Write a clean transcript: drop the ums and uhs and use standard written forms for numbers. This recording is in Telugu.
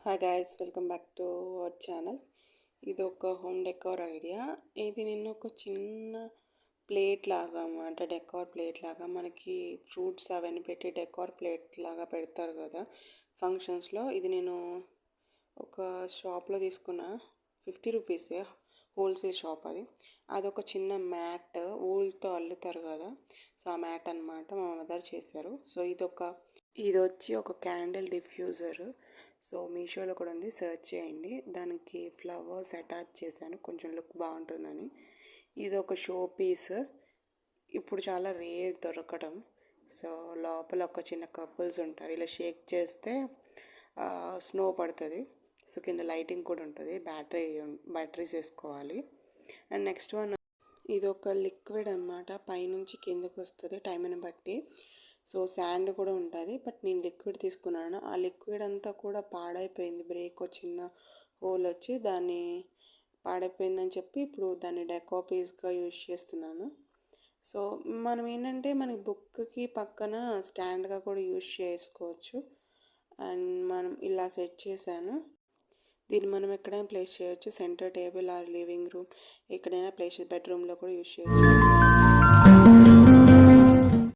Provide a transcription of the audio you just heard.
Hi guys, welcome back to our channel. ఇది ఒక హోమ్ డెకార్ ఐడియా. ఇది నేను ఒక చిన్న ప్లేట్ లాగా అన్నమాట, డెకార్ ప్లేట్ లాగా. మనకి ఫ్రూట్స్ అవన్నీ పెట్టి డెకార్ ప్లేట్ లాగా పెడతారు కదా ఫంక్షన్స్లో. ఇది నేను ఒక షాప్లో తీసుకున్న, 50 రూపీసే, హోల్సేల్ షాప్ అది. అదొక చిన్న మ్యాట్, ఊల్తో అల్లుతారు కదా, సో ఆ మ్యాట్ అనమాట మా మదర్ చేశారు. సో ఇది వచ్చి ఒక క్యాండిల్ డిఫ్యూజర్. సో మీషోలో కూడా ఉంది, సెర్చ్ చేయండి. దానికి ఫ్లవర్స్ అటాచ్ చేశాను, కొంచెం లుక్ బాగుంటుందని. ఇది ఒక షో పీస్, ఇప్పుడు చాలా రేర్ దొరకడం. సో లోపల ఒక చిన్న కపుల్స్ ఉంటారు, ఇలా షేక్ చేస్తే స్నో పడుతుంది. సో కింద లైటింగ్ కూడా ఉంటుంది, బ్యాటరీస్ వేసుకోవాలి. అండ్ నెక్స్ట్ వన్, ఇది ఒక లిక్విడ్ అన్నమాట, పైనుంచి కిందకి వస్తుంది టైంని బట్టి. సో శాండ్ కూడా ఉంటుంది, బట్ నేను లిక్విడ్ తీసుకున్నాను. ఆ లిక్విడ్ అంతా కూడా పాడైపోయింది, బ్రేక్ చిన్న హోల్ వచ్చి దాన్ని పాడైపోయిందని చెప్పి ఇప్పుడు దాన్ని డెకో పీస్గా యూజ్ చేస్తున్నాను. సో మనం ఏంటంటే మనకి బుక్కి పక్కన స్టాండ్గా కూడా యూజ్ చేసుకోవచ్చు. అండ్ మనం ఇలా సెట్ చేశాను. దీన్ని మనం ఎక్కడైనా ప్లేస్ చేయొచ్చు, centre table or living room, ఎక్కడైనా ప్లేస్, బెడ్రూమ్లో కూడా యూజ్ చేయొచ్చు.